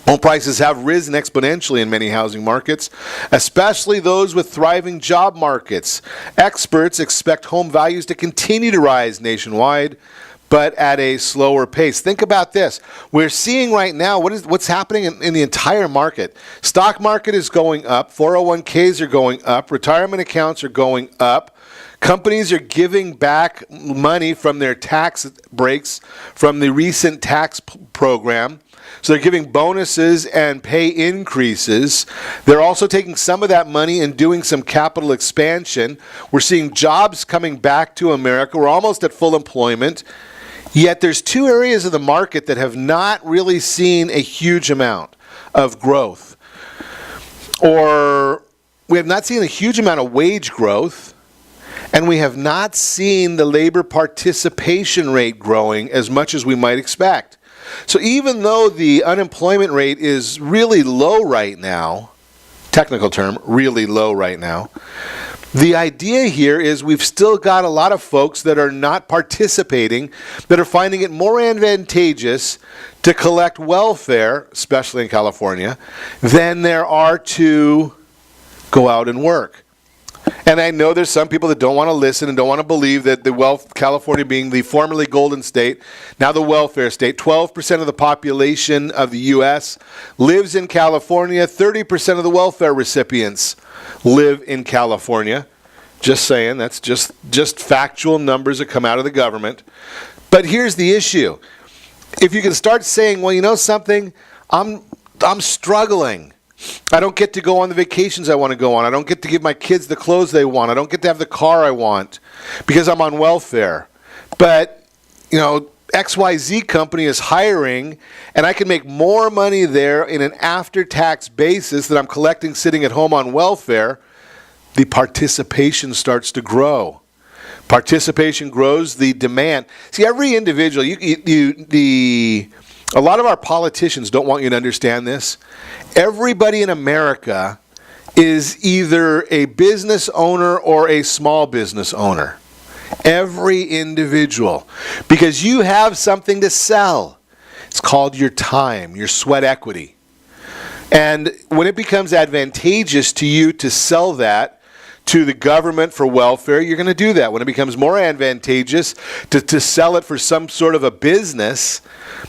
Home prices have risen exponentially in many housing markets, especially those with thriving job markets. Experts expect home values to continue to rise nationwide, but at a slower pace. Think about this. We're seeing right now what's happening in the entire market. Stock market is going up. 401ks are going up. Retirement accounts are going up. Companies are giving back money from their tax breaks from the recent tax program. So they're giving bonuses and pay increases. They're also taking some of that money and doing some capital expansion. We're seeing jobs coming back to America. We're almost at full employment. Yet there's two areas of the market that have not really seen a huge amount of growth. Or we have not seen a huge amount of wage growth, and we have not seen the labor participation rate growing as much as we might expect. So even though the unemployment rate is really low right now, technical term, really low right now, the idea here is we've still got a lot of folks that are not participating, that are finding it more advantageous to collect welfare, especially in California, than there are to go out and work. And I know there's some people that don't want to listen and don't want to believe that California being the formerly golden state, now the welfare state, 12% of the population of the U.S. lives in California. 30% of the welfare recipients live in California. Just saying, that's just factual numbers that come out of the government. But here's the issue. If you can start saying, well, you know something, I'm struggling. I don't get to go on the vacations I want to go on. I don't get to give my kids the clothes they want. I don't get to have the car I want because I'm on welfare. But, you know, XYZ company is hiring, and I can make more money there in an after-tax basis that I'm collecting sitting at home on welfare. The participation starts to grow. Participation grows the demand. See, every individual, a lot of our politicians don't want you to understand this. Everybody in America is either a business owner or a small business owner. Every individual. Because you have something to sell. It's called your time, your sweat equity. And when it becomes advantageous to you to sell that to the government for welfare, you're going to do that. When it becomes more advantageous to sell it for some sort of a business,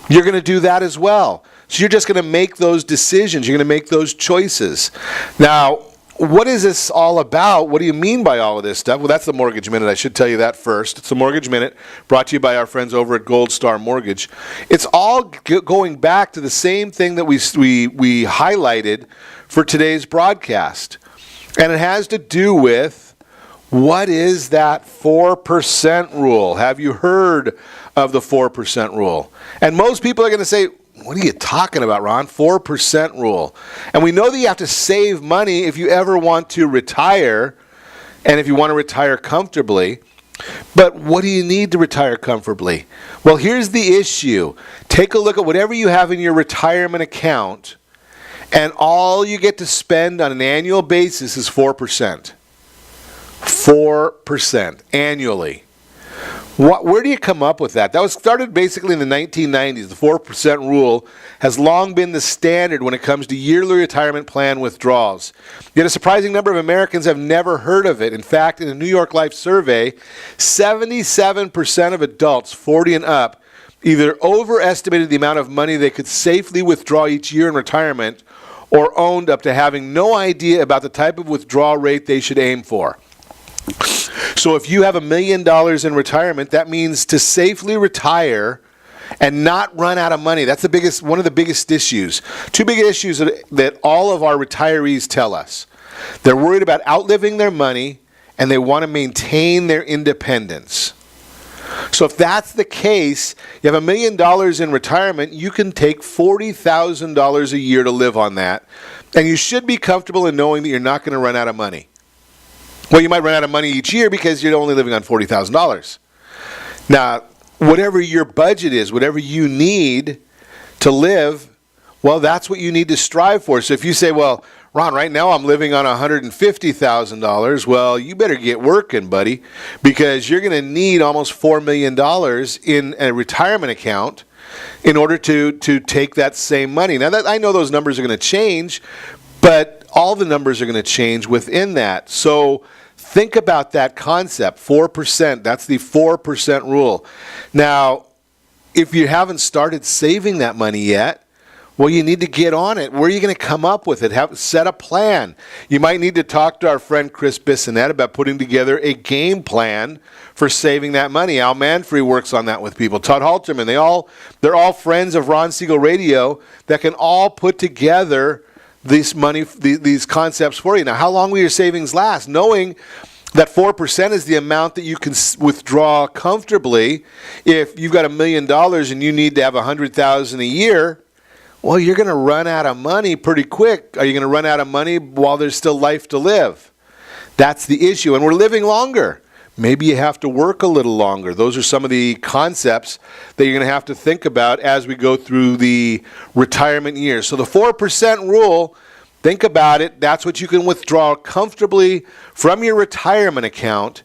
you're going to do that as well. So you're just going to make those decisions. You're going to make those choices. Now, what is this all about? What do you mean by all of this stuff? Well, that's the Mortgage Minute. I should tell you that first. It's the Mortgage Minute, brought to you by our friends over at Gold Star Mortgage. It's all going back to the same thing that we highlighted for today's broadcast. And it has to do with, what is that 4% rule? Have you heard of the 4% rule? And most people are going to say, what are you talking about, Ron? 4% rule. And we know that you have to save money if you ever want to retire. and if you want to retire comfortably. But what do you need to retire comfortably? Well, here's the issue. Take a look at whatever you have in your retirement account, and all you get to spend on an annual basis is 4%. 4% annually. Where do you come up with that? That was started basically in the 1990s. The 4% rule has long been the standard when it comes to yearly retirement plan withdrawals. Yet a surprising number of Americans have never heard of it. In fact, in a New York Life survey, 77% of adults 40 and up either overestimated the amount of money they could safely withdraw each year in retirement or owned up to having no idea about the type of withdrawal rate they should aim for. So if you have $1 million in retirement, that means to safely retire and not run out of money. That's one of the biggest issues. Two big issues that all of our retirees tell us. They're worried about outliving their money, and they want to maintain their independence. So if that's the case, you have $1 million in retirement, you can take $40,000 a year to live on that, and you should be comfortable in knowing that you're not going to run out of money. Well, you might run out of money each year because you're only living on $40,000. Now, whatever your budget is, whatever you need to live, well, that's what you need to strive for. So if you say, well, Ron, right now I'm living on $150,000, well, you better get working, buddy, because you're going to need almost $4 million in a retirement account in order to take that same money. Now, I know those numbers are going to change, but all the numbers are going to change within that. So think about that concept, 4%. That's the 4% rule. Now, if you haven't started saving that money yet, well, you need to get on it. Where are you going to come up with it? Set a plan. You might need to talk to our friend Chris Bissonette about putting together a game plan for saving that money. Al Manfrey works on that with people. Todd Halterman, they're all friends of Ron Siegel Radio that can all put together these concepts for you. Now, how long will your savings last? Knowing that 4% is the amount that you can withdraw comfortably. If you've got $1 million and you need to have $100,000 a year, well, you're going to run out of money pretty quick. Are you going to run out of money while there's still life to live? That's the issue. And we're living longer. Maybe you have to work a little longer. Those are some of the concepts that you're going to have to think about as we go through the retirement years. So the 4% rule, think about it. That's what you can withdraw comfortably from your retirement account,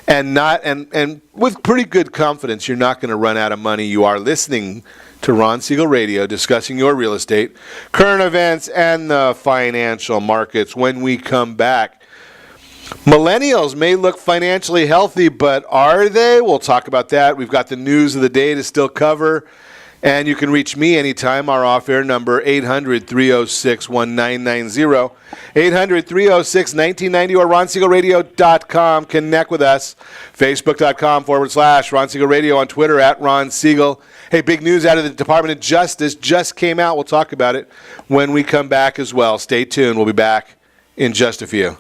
and with pretty good confidence you're not going to run out of money. You are listening to Ron Siegel Radio, discussing your real estate, current events, and the financial markets. When we come back, Millennials may look financially healthy, but are they? We'll talk about that. We've got the news of the day to still cover. And you can reach me anytime. Our off-air number, 800-306-1990. 800-306-1990 or RonSiegelRadio.com. Connect with us. Facebook.com/Ron Siegel Radio. On Twitter, @Ron Siegel. Hey, big news out of the Department of Justice just came out. We'll talk about it when we come back as well. Stay tuned. We'll be back in just a few.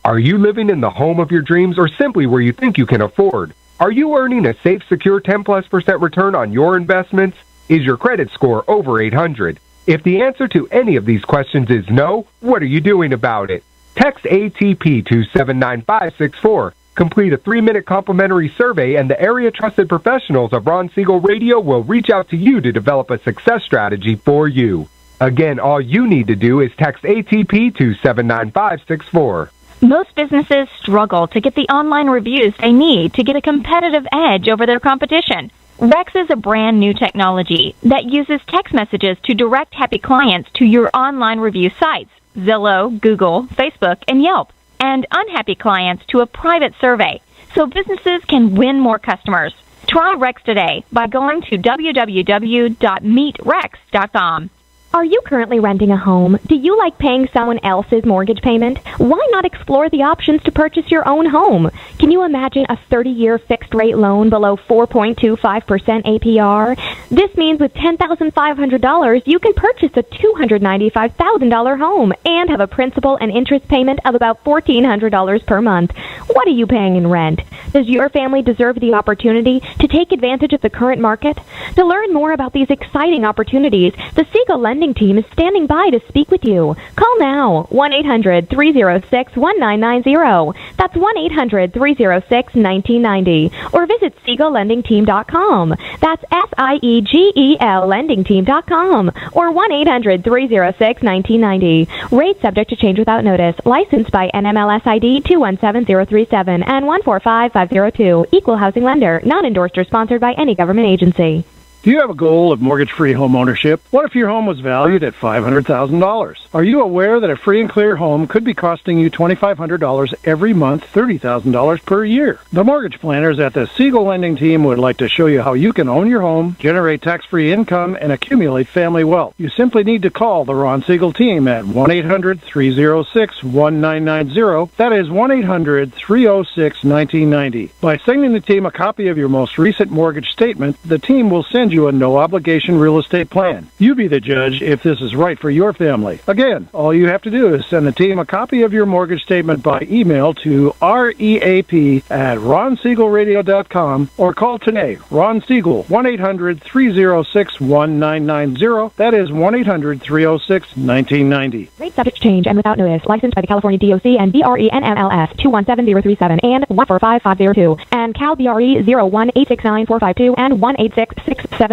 Are you living in the home of your dreams or simply where you think you can afford? Are you earning a safe, secure 10+% return on your investments? Is your credit score over 800? If the answer to any of these questions is no, what are you doing about it? Text ATP to 79564. Complete a 3-minute complimentary survey, and the area trusted professionals of Ron Siegel Radio will reach out to you to develop a success strategy for you. Again, all you need to do is text ATP to 79564. Most businesses struggle to get the online reviews they need to get a competitive edge over their competition. Rex is a brand new technology that uses text messages to direct happy clients to your online review sites, Zillow, Google, Facebook, and Yelp, and unhappy clients to a private survey, so businesses can win more customers. Try Rex today by going to www.meetrex.com. Are you currently renting a home? Do you like paying someone else's mortgage payment? Why not explore the options to purchase your own home? Can you imagine a 30-year fixed-rate loan below 4.25% APR? This means with $10,500, you can purchase a $295,000 home and have a principal and interest payment of about $1,400 per month. What are you paying in rent? Does your family deserve the opportunity to take advantage of the current market? To learn more about these exciting opportunities, the Siegel Lending Team is standing by to speak with you. Call now, 1-800-306-1990. That's 1-800-306-1990. Or visit SiegelLendingTeam.com. That's SIEGEL LendingTeam.com. Or 1-800-306-1990. Rate subject to change without notice. Licensed by NMLS ID 217037 and 145502. Equal housing lender. Not endorsed or sponsored by any government agency. Do you have a goal of mortgage-free home ownership? What if your home was valued at $500,000? Are you aware that a free and clear home could be costing you $2,500 every month, $30,000 per year? The mortgage planners at the Siegel Lending Team would like to show you how you can own your home, generate tax-free income, and accumulate family wealth. You simply need to call the Ron Siegel Team at 1-800-306-1990. That is 1-800-306-1990. By sending the team a copy of your most recent mortgage statement, the team will send you a no-obligation real estate plan. You be the judge if this is right for your family. Again, all you have to do is send the team a copy of your mortgage statement by email to reap@ronsiegelradio.com or call today. Ron Siegel, 1-800-306-1990. That is 1-800-306-1990. Rate subject to change and without notice. Licensed by the California DOC and BRENMLS 217037 and 145502 and Cal BRE 01869452 and 1866775.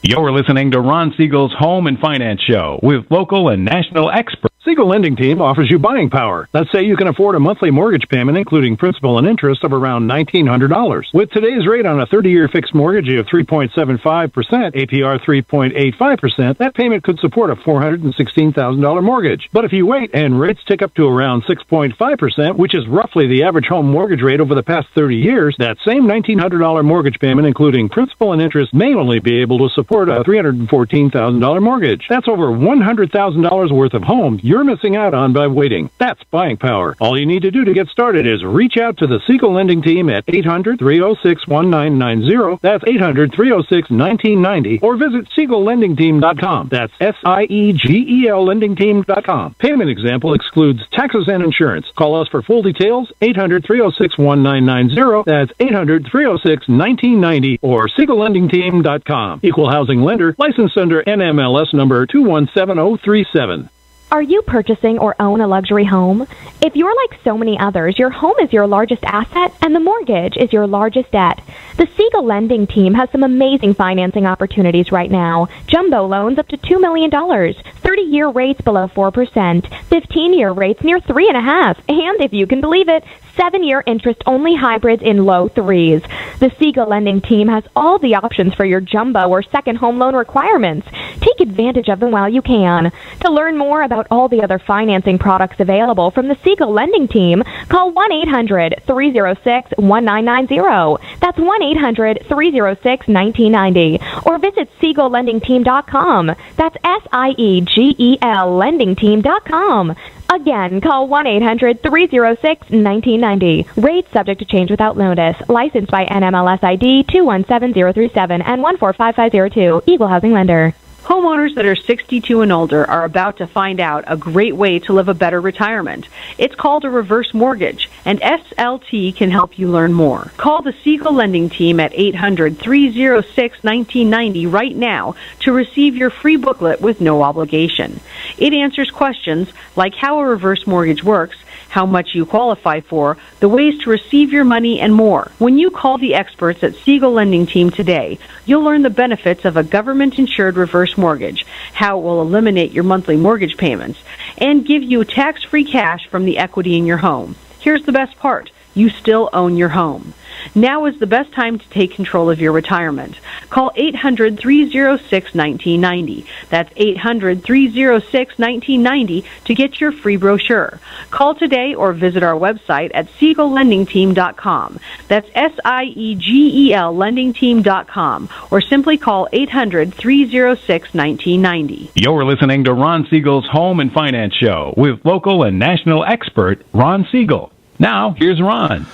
You're listening to Ron Siegel's Home and Finance Show with local and national experts. Siegel Lending Team offers you buying power. Let's say you can afford a monthly mortgage payment, including principal and interest, of around $1,900. With today's rate on a 30-year fixed mortgage of 3.75%, APR 3.85%, that payment could support a $416,000 mortgage. But if you wait and rates tick up to around 6.5%, which is roughly the average home mortgage rate over the past 30 years, that same $1,900 mortgage payment, including principal and interest, may only be able to support a $314,000 mortgage. That's over $100,000 worth of home you're missing out on by waiting. That's buying power. All you need to do to get started is reach out to the Siegel Lending Team at 800-306-1990. That's 800-306-1990. Or visit SiegelLendingTeam.com. That's SIEGEL LendingTeam.com. Payment example excludes taxes and insurance. Call us for full details, 800-306-1990. That's 800-306-1990 or SiegelLendingTeam.com. Equal housing lender, licensed under NMLS number 217037. Are you purchasing or own a luxury home? If you're like so many others, your home is your largest asset and the mortgage is your largest debt. The Siegel Lending Team has some amazing financing opportunities right now. Jumbo loans up to $2 million, 30-year rates below 4%, 15-year rates near 3.5%, and if you can believe it, 7-year interest-only hybrids in low 3s. The Siegel Lending Team has all the options for your jumbo or second home loan requirements. Take advantage of them while you can. To learn more about all the other financing products available from the Siegel Lending Team, call 1-800-306-1990. That's 1-800-306-1990. Or visit SiegelLendingTeam.com. That's SIEGEL LendingTeam.com. Again, call 1-800-306-1990. Rates subject to change without notice. Licensed by NMLS ID 217037 and 145502. Equal housing lender. Homeowners that are 62 and older are about to find out a great way to live a better retirement. It's called a reverse mortgage, and SLT can help you learn more. Call the Siegel Lending Team at 800-306-1990 right now to receive your free booklet with no obligation. It answers questions like how a reverse mortgage works, how much you qualify for, the ways to receive your money, and more. When you call the experts at Siegel Lending Team today, you'll learn the benefits of a government-insured reverse mortgage, how it will eliminate your monthly mortgage payments, and give you tax-free cash from the equity in your home. Here's the best part. You still own your home. Now is the best time to take control of your retirement. Call 800-306-1990. That's 800-306-1990 to get your free brochure. Call today or visit our website at SiegelLendingTeam.com. That's SIEGEL LendingTeam.com, or simply call 800-306-1990. You're listening to Ron Siegel's Home and Finance Show with local and national expert Ron Siegel. Now, here's Ron.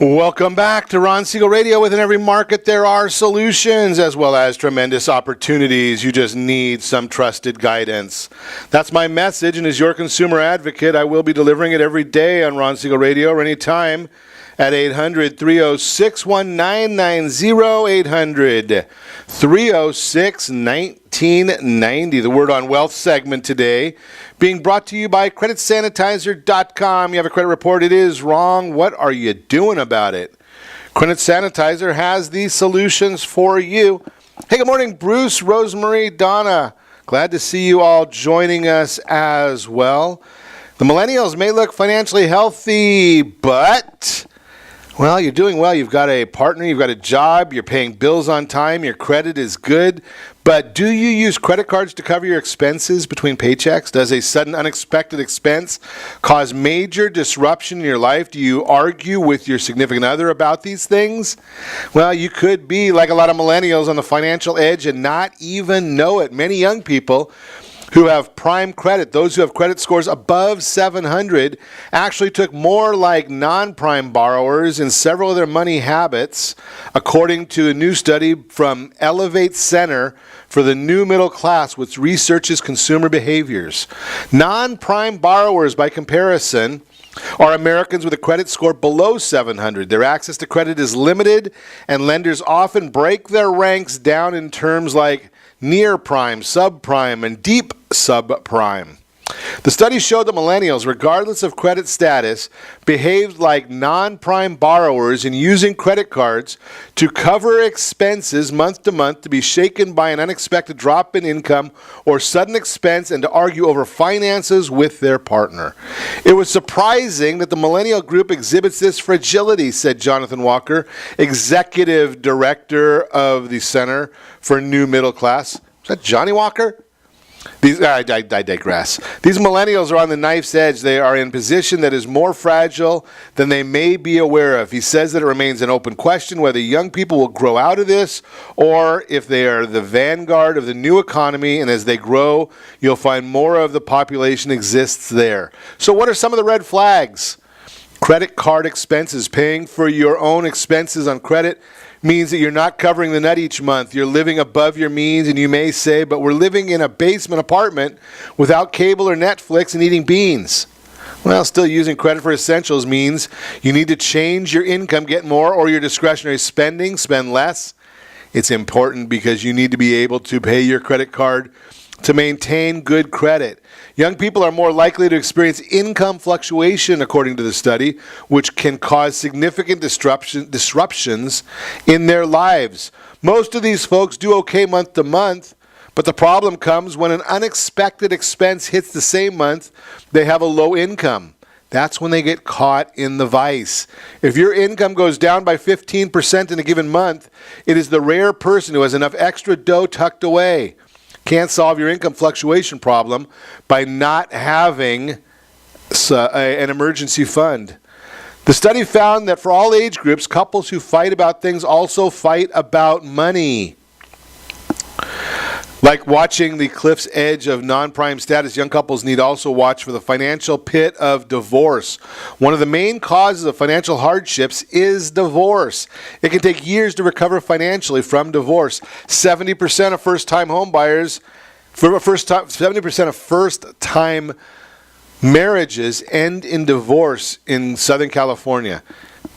Welcome back to Ron Siegel Radio. Within every market, there are solutions as well as tremendous opportunities. You just need some trusted guidance. That's my message, and as your consumer advocate, I will be delivering it every day on Ron Siegel Radio or anytime at 800-306-1990, 800-306-1990. The Word on Wealth segment today being brought to you by CreditSanitizer.com. You have a credit report, it is wrong. What are you doing about it? Credit Sanitizer has the solutions for you. Hey, good morning, Bruce, Rosemary, Donna. Glad to see you all joining us as well. The millennials may look financially healthy, but well, you're doing well. You've got a partner, you've got a job, you're paying bills on time, your credit is good. But do you use credit cards to cover your expenses between paychecks? Does a sudden unexpected expense cause major disruption in your life? Do you argue with your significant other about these things? Well, you could be like a lot of millennials on the financial edge and not even know it. Many young people who have prime credit, those who have credit scores above 700, actually took more like non-prime borrowers in several of their money habits, according to a new study from Elevate Center for the New Middle Class, which researches consumer behaviors. Non-prime borrowers, by comparison, are Americans with a credit score below 700. Their access to credit is limited, and lenders often break their ranks down in terms like near prime, subprime, and deep subprime. The study showed that millennials, regardless of credit status, behaved like non-prime borrowers in using credit cards to cover expenses month to month, to be shaken by an unexpected drop in income or sudden expense, and to argue over finances with their partner. It was surprising that the millennial group exhibits this fragility, said Jonathan Walker, executive director of the Center for New Middle Class. Is that Johnny Walker? I digress. These millennials are on the knife's edge. They are in a position that is more fragile than they may be aware of. He says that it remains an open question whether young people will grow out of this or if they are the vanguard of the new economy, and as they grow, you'll find more of the population exists there. So what are some of the red flags? Credit card expenses. Paying for your own expenses on credit means that you're not covering the nut each month. You're living above your means, and you may say, but we're living in a basement apartment without cable or Netflix and eating beans. Well, still using credit for essentials means you need to change your income, get more, or your discretionary spending, spend less. It's important because you need to be able to pay your credit card to maintain good credit. Young people are more likely to experience income fluctuation, according to the study, which can cause significant disruptions in their lives. Most of these folks do okay month to month, but the problem comes when an unexpected expense hits the same month they have a low income. That's when they get caught in the vice. If your income goes down by 15% in a given month, it is the rare person who has enough extra dough tucked away. Can't solve your income fluctuation problem by not having an emergency fund. The study found that for all age groups, couples who fight about things also fight about money. Like watching the cliff's edge of non-prime status, young couples need also watch for the financial pit of divorce. One of the main causes of financial hardships is divorce. It can take years to recover financially from divorce. 70% of first-time home buyers, 70% of first-time marriages end in divorce in Southern California.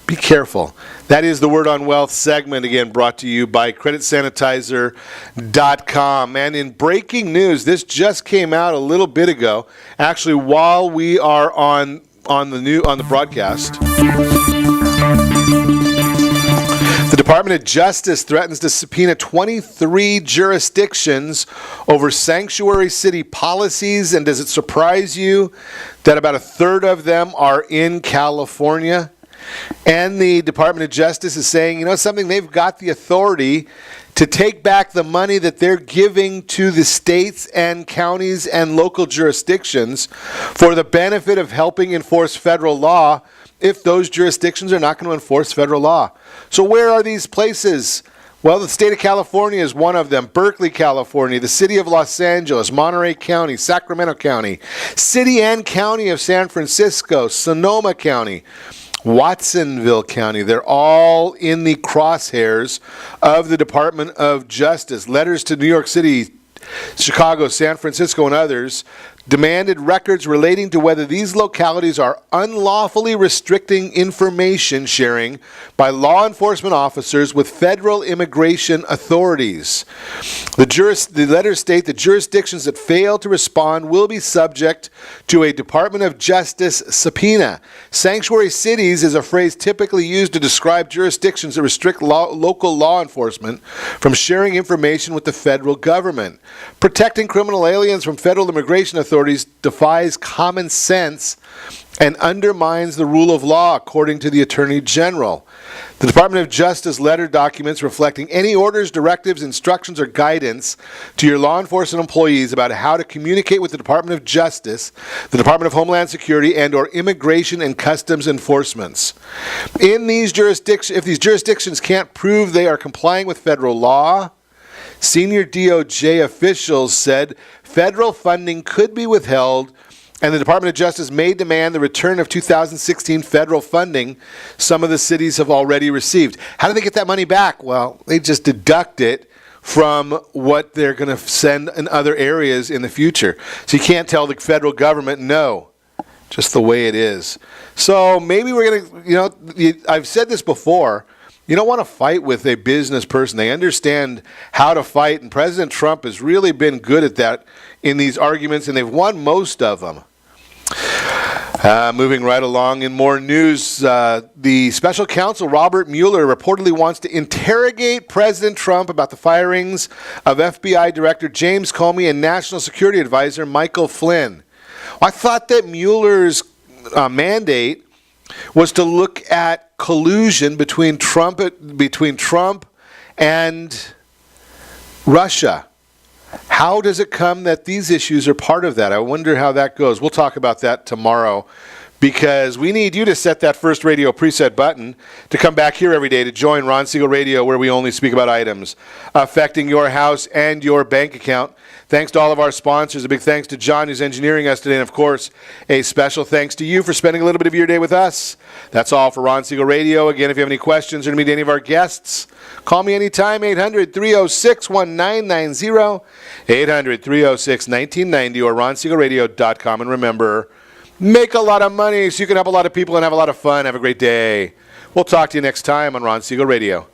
Be careful. That is the Word on Wealth segment, again, brought to you by CreditSanitizer.com. And in breaking news, this just came out a little bit ago, actually while we are on the broadcast. The Department of Justice threatens to subpoena 23 jurisdictions over sanctuary city policies. And does it surprise you that about a third of them are in California? And the Department of Justice is saying, something, they've got the authority to take back the money that they're giving to the states and counties and local jurisdictions for the benefit of helping enforce federal law if those jurisdictions are not going to enforce federal law. So where are these places? Well, the state of California is one of them. Berkeley, California, the city of Los Angeles, Monterey County, Sacramento County, city and county of San Francisco, Sonoma County, Watsonville County. They're all in the crosshairs of the Department of Justice. Letters to New York City, Chicago, San Francisco, and others demanded records relating to whether these localities are unlawfully restricting information sharing by law enforcement officers with federal immigration authorities. The letters state that jurisdictions that fail to respond will be subject to a Department of Justice subpoena. Sanctuary cities is a phrase typically used to describe jurisdictions that restrict local law enforcement from sharing information with the federal government. Protecting criminal aliens from federal immigration authorities defies common sense and undermines the rule of law, according to the Attorney General. The Department of Justice letter documents reflecting any orders, directives, instructions, or guidance to your law enforcement employees about how to communicate with the Department of Justice, the Department of Homeland Security, and or Immigration and Customs Enforcements. In these jurisdictions, if these jurisdictions can't prove they are complying with federal law, senior DOJ officials said federal funding could be withheld, and the Department of Justice may demand the return of 2016 federal funding some of the cities have already received. How do they get that money back? Well, they just deduct it from what they're going to send in other areas in the future. So you can't tell the federal government no. Just the way it is. So maybe we're going to, I've said this before, you don't want to fight with a business person. They understand how to fight, and President Trump has really been good at that in these arguments, and they've won most of them. Moving right along in more news, the special counsel Robert Mueller reportedly wants to interrogate President Trump about the firings of FBI Director James Comey and National Security Advisor Michael Flynn. I thought that Mueller's mandate was to look at collusion between Trump and Russia. How does it come that these issues are part of that? I wonder how that goes. We'll talk about that tomorrow, because we need you to set that first radio preset button to come back here every day to join Ron Siegel Radio, where we only speak about items affecting your house and your bank account. Thanks to all of our sponsors. A big thanks to John, who's engineering us today. And, of course, a special thanks to you for spending a little bit of your day with us. That's all for Ron Siegel Radio. Again, if you have any questions or to meet any of our guests, call me anytime, 800-306-1990, 800-306-1990, or ronsiegelradio.com. And remember, make a lot of money so you can help a lot of people and have a lot of fun. Have a great day. We'll talk to you next time on Ron Siegel Radio.